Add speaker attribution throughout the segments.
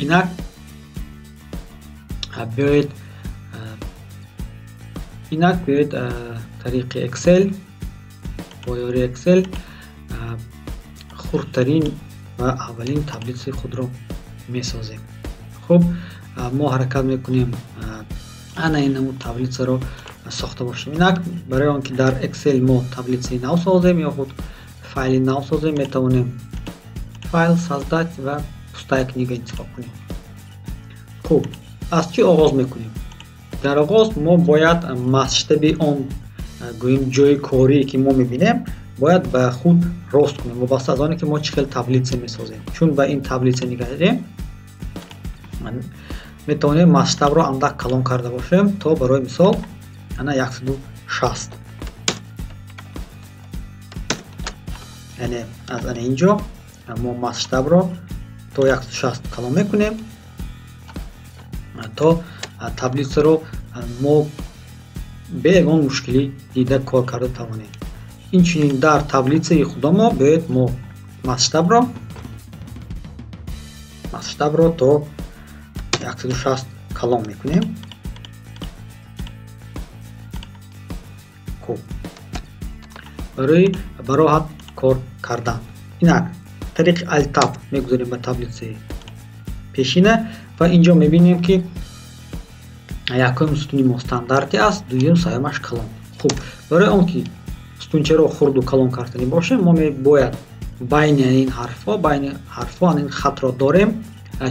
Speaker 1: инак биёед тариқи Excel бо ёрии Excel хурдтарин ва аввалин таблицаи худро месозем. хуб, мо ҳаракат мекунем ана ин намуд таблицаро сохта бошем. инак барои он ки дар Excel мо таблицаи нав созем ё худ файли нав созем, метавонем файл создать ва пустая книга интихоб кунем. хуб, аз чӣ оғоз мекунем? дар оғоз мо бояд масштаби он гӯем ҷои корие ки мо мебинем бояд ба худ рост кунем, вобаста аз оне ки мо чӣ хел таблица месозем. чун ба ин таблица нигарем метавонем масштабро андак калон карда бошем то барои мисол ана 160, яъне аз ана инҷо мо масштабро то 160 калон мекунем то таблицаро мо бе ягон мушкилӣ дида кор карда тавонем. инчунин дар таблицаи худо мо бояд мо масштабро то 160 калон мекунем. хуб, барои бароҳат кор кардан инак тариқи Alt-Tab мегузорем ба таблицаи пешина ва инҷо мебинем ки якум стуни мо стандарти аст, дуюм саёмаш калон. хуб, барои он ки стунчаро хурду калон кардани бошем мо мебояд байни ин ҳарфҳо ин хатро дорем,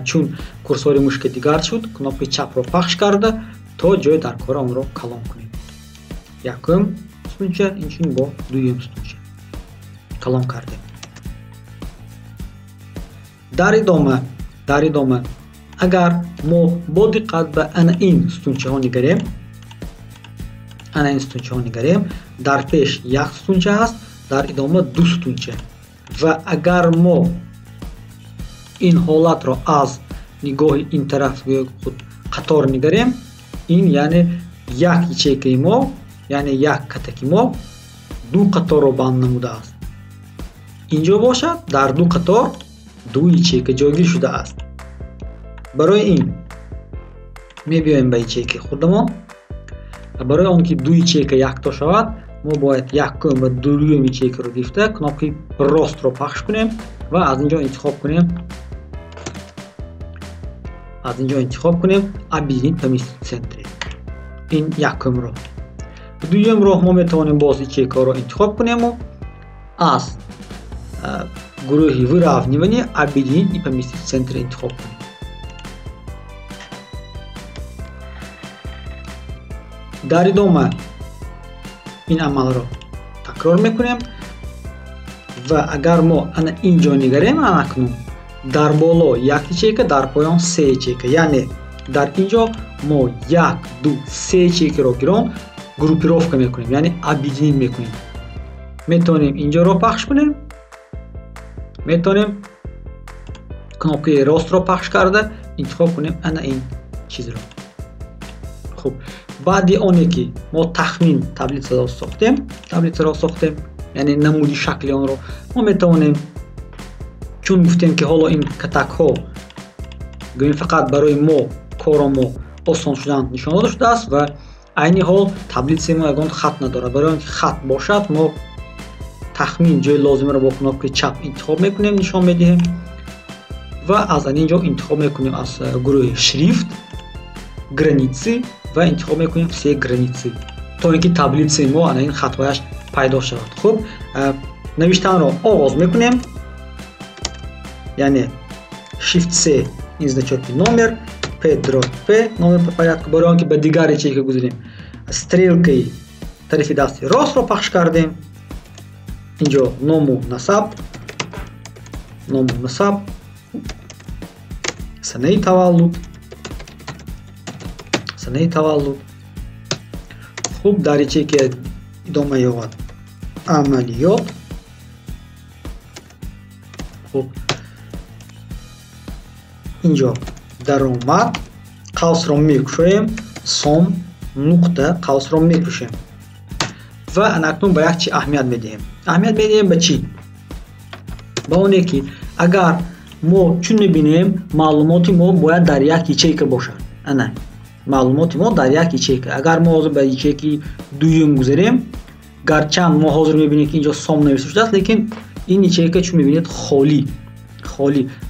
Speaker 1: чун курсори мушки дигар шуд, кнопки чапро пахш карда то ҷои дар кора онро калон кунем. якум стунча инчунин бо дуюм стунча калон кардем. дар идома агар мо бо диққат ба ана ин стунчаҳо нигарем, дар пеш як стунча ҳаст, дар идома ду стунча ва агар мо ин ҳолатро аз нигоҳи ин тараф худ қатор нигарем, ин яъне як ячейкаи мо, яъне як катаки мо ду қаторро банд намудааст. инҷо бошад дар ду қатор ду ячейка ҷойгир шудааст. барои ин мебиёем ба ячейкаи хурдамон. барои он ки ду ячейка якто шавад мо бояд якум ва дуюм ячейкаро гирифта кнопки ростро пахш кунем ва аз инҷо интихоб кунем объединить поместить в центре. ин якумро. дуюм роҳ мо метавонем боз ячейкаро интихоб кунему аз гурӯҳи выравнивания объединить и поместить в центре интихоб кунем. дар идома ин амалро такрор мекунем ва агар мо ана инҷо нигарем, анакнун дар боло як ячейка, дар поён се ячейка, яъне дар инҷо мо 1, 2, 3 ячейкаро гирон группировка мекунем, яъне объединить мекунем. метавонем инҷоро пахш кунем, метавонем кнопкаи ростро пахш карда интихоб кунем ана ин чизро. хуб, баъди оне ки мо тахмин таблицаро сохтем, яъне намуди шакли онро, мо метавонем, чун гуфтем ки ҳоло ин катакҳо гӯем фақат барои мо коро мо осон шудан нишон дода шудааст ва айни ҳол таблицаи мо ягон хат надорад. барои он ки хат бошад мо тахмин ҷои лозимаро бо кнопкаи чап интихоб мекунем, нишон медиҳем ва аз инҷо интихоб мекунем аз гурӯҳи шрифт, границы ва интихоб мекунем все границы то ин ки таблицаи мо ана ин хатваяш пайдо шавад. хуб, навиштанро оғоз мекунем, яъне shift C ин значоки номер, Pedro P номер по порядку. барои он ки ба дигар ячейка гузорем, стрелкаи тарафи дасти ростро пахш кардем. инҷо ному насаб, санаи таваллуд. хуб, дар ячейка идома ёвад амалиёт. хуб, инҷо даромад, қавсро мекушоем, сом нуқта қавсро мепӯшем ва анакнун ба як чӣ аҳамият медиҳем. Ба чӣ? Ба оне ки агар мо чун мебинем маълумоти мо бояд дар як ячейка бошад. ана маълумоти мо дар як ячейка. агар мо ҳозир ба ячейки дуюм гузарем, гарчанд мо ҳозир мебинем ки инҷо сом нависта шудааст, лекин ин ячейка чун мебинед холӣ.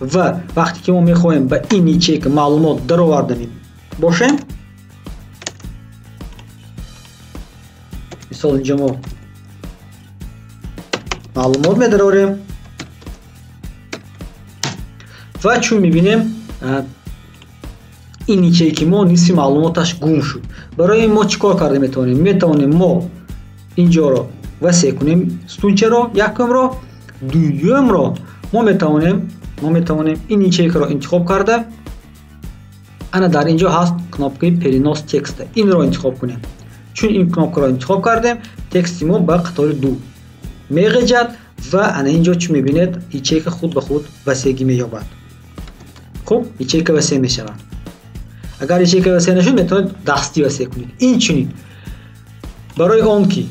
Speaker 1: ва вақте ки мо мехоҳем ба ин ячейка маълумот дароварда бошем, мисол инҷо мо маълумот медарорем ва чун мебинем ин ячейки мо нисфи маълумоташ гум шуд. барои ин мо чӣ кор карда метавонем мо инҷоро васеъ кунем, стунчаро якумро, дуюмро мо метавонем ин ячейкаро интихоб карда, ана дар инҷо ҳаст кнопкаи перенос текста, инро интихоб кунем. чун ин кнопкаро интихоб кардем, тексти мо ба қатори 2 меғиҷад ва ана инҷо чӣ мебинед, ячейка худ ба худ васеъгӣ меёбад. хуб, ячейка васеъ мешавад. агар ячейка васеъ нашуд, метавонед дастӣ васеъ кунед. инчунин барои он ки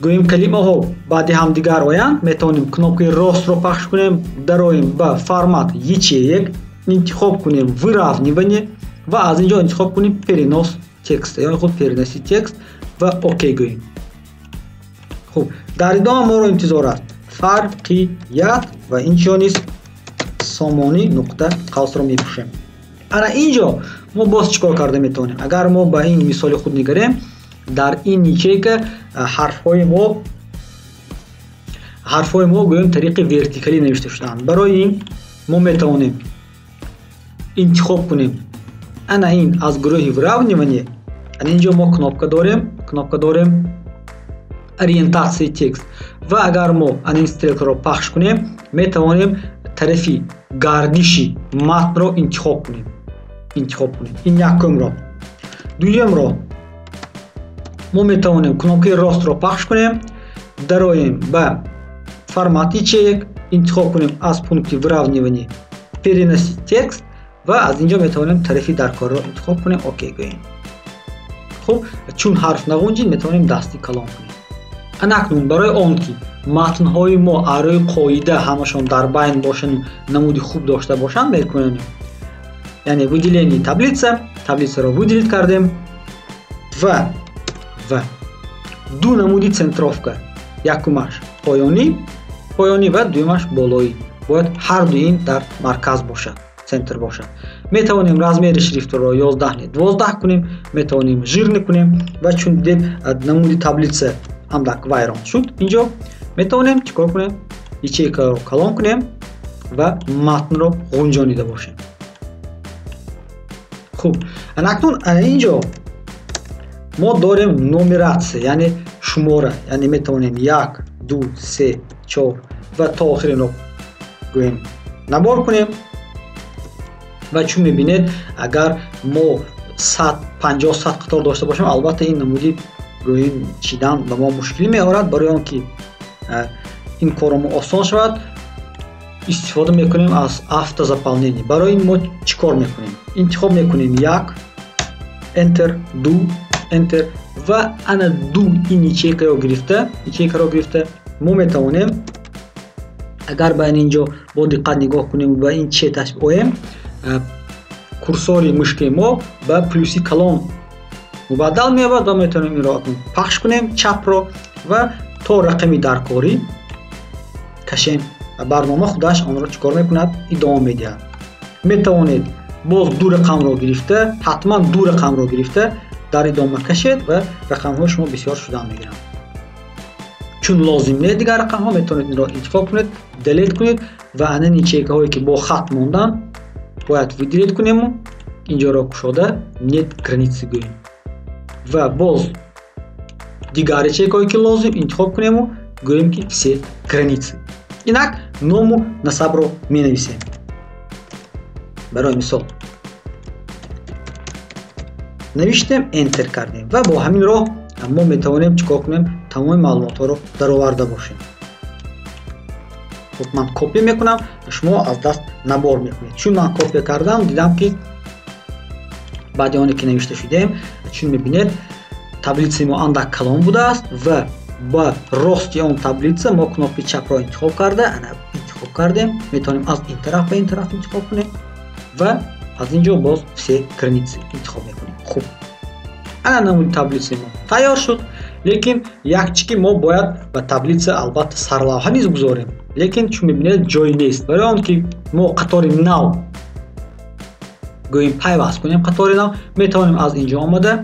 Speaker 1: гӯем калимаҳо баъди ҳамдигар оянд, метавонем кнопкаи ростро пахш кунем, дароем ба формат ячеек, интихоб кунем выравнивание ва аз инҷо интихоб кунем перенос текста, яъне худ переноси текст ва окей гӯем. хуб, дар идома моро интизор аст фарқият ва инҷо низ сомони нуқта қавсро мепӯшем. ана инҷо мо боз чӣ кор карда метавонем? агар мо ба ин мисоли худ нигарем, дар ин ячейка ҳарфҳои мо гӯем тариқи вертикалӣ навишта шудаанд. барои ин мо метавонем интихоб кунем ана ин аз гурӯҳи выравнивание. ана инҷо мо кнопка дорем ориентатсияи текст ва агар мо ана ин стрелкаро пахш кунем, метавонем тарафи гардиши матнро интихоб кунем. ин якумро. дуюмро мо метавонем кнопкаи ростро пахш кунем, дароем ба формат ячеек, интихоб кунем аз пункти выравнивание переноси текст ва аз инҷо метавонем тарафи даркорро интихоб кунем, окей гӯем. хуб, чун ҳарф навунҷид, метавонем дастӣ калом кунем. ана акнун барои он ки матнҳои мо арои қоида ҳамашон дар байн бошану намуди хуб дошта бошанд, мекунем яъне выделение таблицаро выделит кардем ва ду намуди центровка, якумаш поёнӣ ва дуюмаш болоӣ. бояд ҳар ду ин дар марказ бошад, центр бошад. метавонем размери шрифтро 11 не 12 кунем, метавонем жирни кунем ва чун дидед намуди таблица андак вайрон шуд, инҷо метавонем чӣ кор кунем? ячейкаро калон кунем ва матнро ғунҷонида бошем. хуб, анакнун инҷо мо дорем номератсия, яъне шумора, яъне метавонем 1, 2, 3, 4 ва то охиринро гӯем набор кунем. ва чун мебинед, агар мо 50-100 қатор дошта бошем, албатта ин намуди гӯем чидан ба мо мушкилӣ меорад. барои он ки ин коромо осон шавад, истифода мекунем аз автозаполнение. барои ин мо чӣ кор мекунем? интихоб мекунем 1, enter, 2, enter ва ана 2 ин ячейкаро гирифта мо метавонем, агар ба инҷо бо диққат нигоҳ кунем ба ин четаш оем, курсори мушкаи мо ба плюси калон мубаддал меёбад ва метавонем инро пахш кунем чапро ва то рақами даркорӣ кашем. барнома худаш онро чӣ кор мекунад? идома медиҳад. метавонед боз ду рақамро гирифта, ҳатман ду рақамро гирифта дар идома кашед ва рақамҳои шумо бисёр шудан мегиранд. чун лозим не дигар рақамҳо, метавонед инро интихоб кунед, делет кунед ва ана ячейкаҳое ки бо хат монданд бояд выделет кунему, инҷоро кушода нет границы гӯем ва боз дигар ячейкаҳое ки лозим интихоб кунему, гӯем ки все границы. инак ному насабро менависем. барои мисол навиштем, enter кардем ва бо ҳамин роҳ мо метавонем чӣ кор кунем? тамоми маълумотҳоро дароварда бошем. хуб, ман копия мекунам, шумо аз даст набор мекунед. чун ман копия кардам, дидам ки баъди оне ки навишта шудем, чун мебинед, таблицаи мо андак калон будааст ва ба рости он таблица мо кнопкаи чапро интихоб карда, ана интихоб кардем, метавонем аз ин тараф ба ин тараф интихоб кунем ва аз инҷо боз все границы интихоб мекунем. Хуб, ана намуди таблицаи мо тайёр шуд. лекин якчи ки мо бояд ба таблица албатта сарлавҳа низ гузорем, лекин чун мебинед ҷой нест. Барои он ки мо қатори нав гӯем пайваст кунем, қатори нав метавонем аз инҷо омада,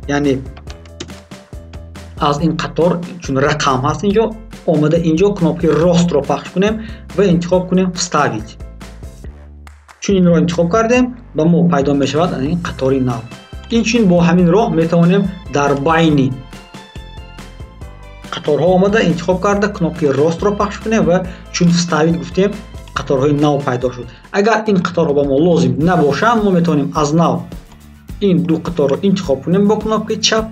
Speaker 1: яъне аз ин қатор чун рақам ҳаст инҷо, омада инҷо кнопкаи ростро пахш кунем ва интихоб кунем вставить. чун инро интихоб кардем, ба мо пайдо мешавад ин қатори нав. инчунин бо ҳамин роҳ метавонем дар байни қаторҳо омада интихоб карда кнопкаи ростро пахш кунем ва чун вставить гуфтем қаторҳои нав пайдо шуд. агар ин қаторҳо ба мо лозим набошанд, мо метавонем аз нав ин ду қаторро интихоб кунем бо кнопкаи чап,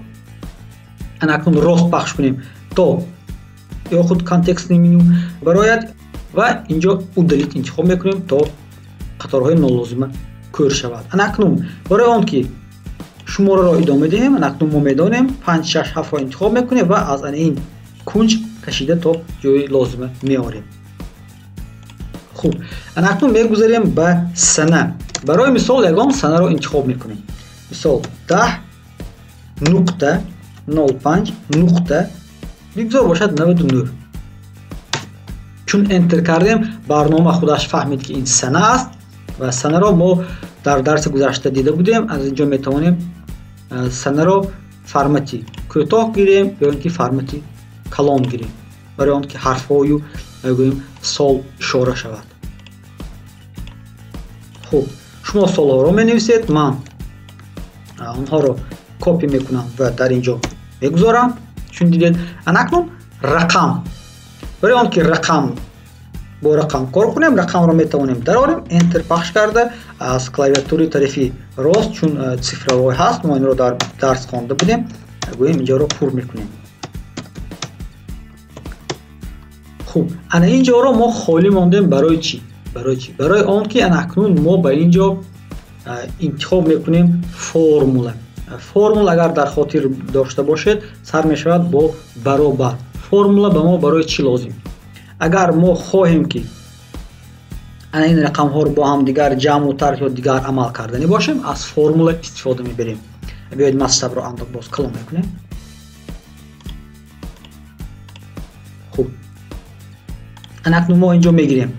Speaker 1: анакнун рост пахш кунем то ё худ контекстни меню барояд ва инҷо удалит интихоб мекунем то қаторҳои нолозима кӯр шавад. анакнун барои он ки шумораро идома диҳем, анакнун мо медонем 5-6-7ро интихоб мекунем ва аз ин кунҷ кашида то ҷои лозима меорем. хуб, анакнун мегузарем ба сана. барои мисол ягон санаро интихоб мекунем. мисол 10.05 нуқта бигзор бошад 99. чун энтер кардем, барнома худаш фаҳмид ки ин сана аст ва санаро мо дар дарси гузашта дида будем. аз инҷо метавонем санаро формати кӯтоҳ гирем ё ин ки формати калон гирем, барои он ки ҳарфҳою гӯем сол ишора шавад. хуб, шумо солҳоро менависед, ман онҳоро копӣ мекунам ва дар инҷо мегузорам. чун дидед анакнун рақам, барои он ки рақам бо рақам кор кунем, рақамро метавонем дарорем, энтер пахш карда аз клавиатураи тарафи рост, чун цифравой ҳаст, мо инро дар дарс хонда будем, гӯем инҷоро пур мекунем. хуб, ана инҷоро мо холӣ мондем. барои чӣ? барои он ки анакнун мо ба инҷо интихоб мекунем формула. формула агар дар хотир дошта бошед сар мешавад бо баробар. формула ба мо барои чӣ лозим? агар мо хоҳем ки ана ин рақамҳоро бо ҳам дигар ҷамъу тарк ё дигар амал кардани бошем, аз формула истифода мебарем. биёед масштабро андок боз калон мекунем. хуб, анакнун мо инҷо мегирем,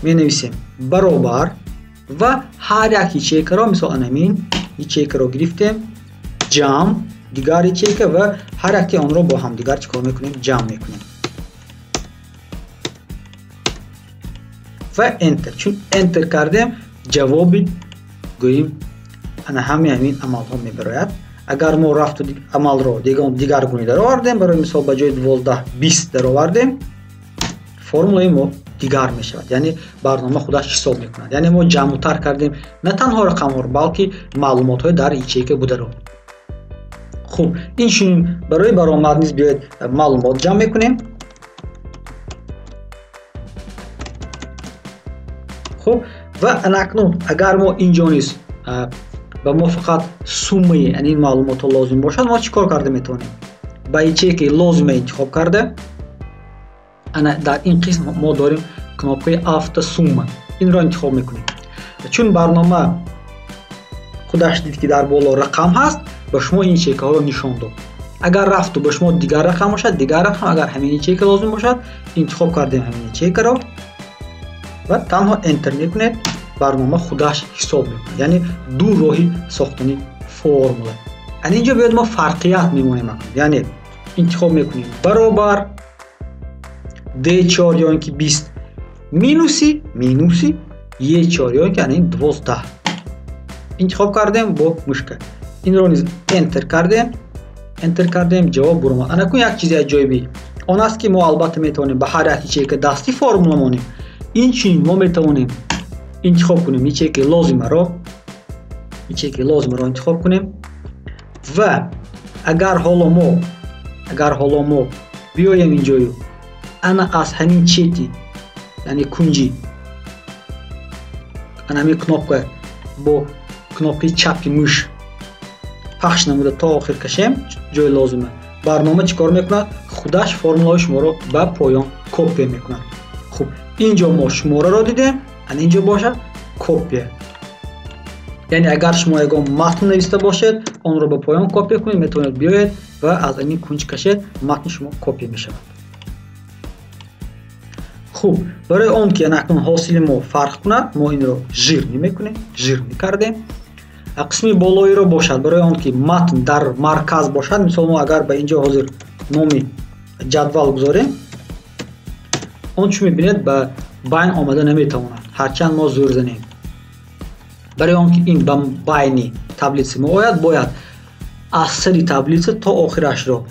Speaker 1: менависем баробар ва ҳар як ячейкаро, мисол анамин ячейкаро гирифтем, ҷамъ, дигар ячейка ва ҳар яки онро бо ҳам дигар чӣ кор мекунем? ҷамъ мекунем ва энтер. чун энтер кардем, ҷавоби гӯем ана ҳамин амалҳо мебарояд. агар мо рафту амалро дигар гуна даровардем, барои мисол ба ҷои 12-20 даровардем, формулаи мо дигар мешавад, яъне барнома худаш ҳисоб мекунад. яъне мо ҷамъутар кардем на танҳо рақамҳоро, балки маълумотҳои дар ячейка бударо. хуб, инчунин барои баромад низ биёед маълумот ҷамъ мекунем. хуб, ва анакнун агар мо инҷо низ ба мо фақат суммаи ин маълумотҳо лозим бошад, мо чӣ кор карда метавонем? ба ячейкаи лозима интихоб карда, ана дар ин қисм мо дорем кнопкаи автосумма, инро интихоб мекунем. чун барнома худаш дид ки дар боло рақам ҳаст, ба шумо ин ячейкаҳоро нишон дод. агар рафту ба шумо дигар рақам бошад, дигар рақам, агар ҳамин ячейка лозим бошад, интихоб кардем ҳамин ячейкаро ва танҳо энтер мекунед, барнома худаш ҳисоб мекунад. яъне ду роҳи сохтани формула. ана инҷо биёед мо фарқият мемонем. яъне интихоб мекунем баробар D4 ё ин ки 20 минуси E4 ё ин ки ана ин 12 интихоб кардем бо мушка. инро низ энтер кардем, ҷавоб буромад. анакун як чизи аҷоибӣ он аст ки мо албатта метавонем ба ҳар як ячейка дастӣ формула монем. инчунин мо метавонем интихоб кунем ячейкаи лозимаро интихоб кунем ва агар ҳоло мо биёем инҷою ана аз ҳамин чети, яъне кунҷи ана ҳамин кнопка бо кнопкаи чапи муш пахш намуда то охир кашем ҷои лозима, барнома чӣ кор мекунад? худаш формулаи шуморо ба поён کپی میکنند. خب اینجا ما شماره را دیدیم، اینجا باشه کپی. یعنی اگر شما یک متن نوشته باشید آن را به پایان کپی کنید، میتونید بیاید و از این کنج کشید متن شما کپی میشود. خب برای اون که اکنون حاصل ما فرق کند ما این رو زیر نمیکنیم، زیر میکردیم. قسمی بالایی رو باشد برای اون که متن در مرکز باشد، مثلا ما اگر به اینجا حاضر نامی جدول بذاریم اون چون میبینید به بین آمده نمیتواند هرچند ما زور زنیم. برای اون که این به بین تبلیغ ما آید باید از سری تبلیغ تا آخرش رو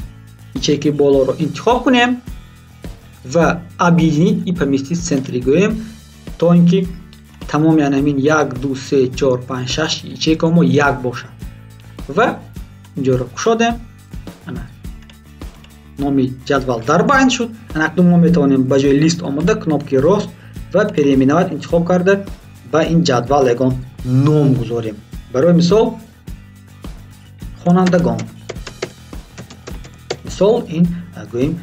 Speaker 1: این که بالا رو انتخاب کنیم و объединить і помістити в центрі گوییم تا اینکه تمام همین 1 2 3 4 5 6 ячейка ما یک باشه و اینجا رو گشادیم. نام جدول در بین شد. اکنون ما میتوانیم به جای لیست آمده کناپی راست و переименовать انتخاب کرده با این جدول یگان نام گذاریم. برای مثال خوانندگان، مثال این گوییم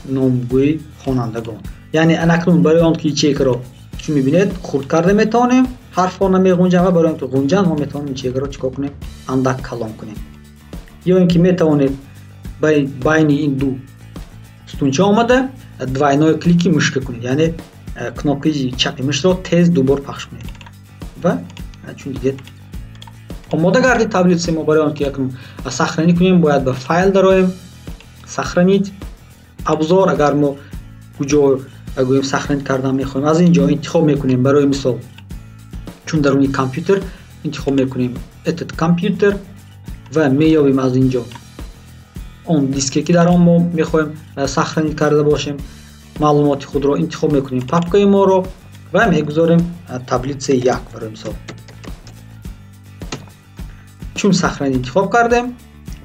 Speaker 1: نامگوی خوانندگان. یعنی اکنون برای آن که چک را چون میبینید خورد کرده میتونیم حرف ها نمیگنجن و برای آن که گنجن ما میتونیم چک را چیکار کنیم اندک کلام کنیم. یا اینکه میتونید بین این دو ستونچه آمده двойной کلیکی مشکل کنید، یعنی کناپی چپی مش را تیز دوبار پخش کنید و چون دیدید آماده گردید تبلیغ ما. برای آن که اکنون سخرانی کنیم باید به فایل درایم سخرانید ابزار. اگر ما کجا گوییم سخرانی کردن میخوایم از اینجا انتخاب میکنیم. برای مثال چون درونی کامپیوتر انتخاب میکنیم edit کامپیوتر و میابیم از اینجا اون دیسکی که در آن ما میخوایم سخرانی کرده باشیم معلومات خود را انتخاب میکنیم پاپکای ما رو و میگذاریم تبلیغ 1. برای مثال چون سخرانی انتخاب کردیم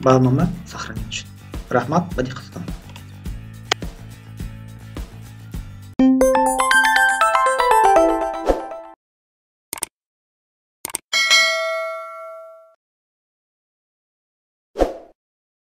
Speaker 1: برنامه سخرانی شد. رحمت و دقت.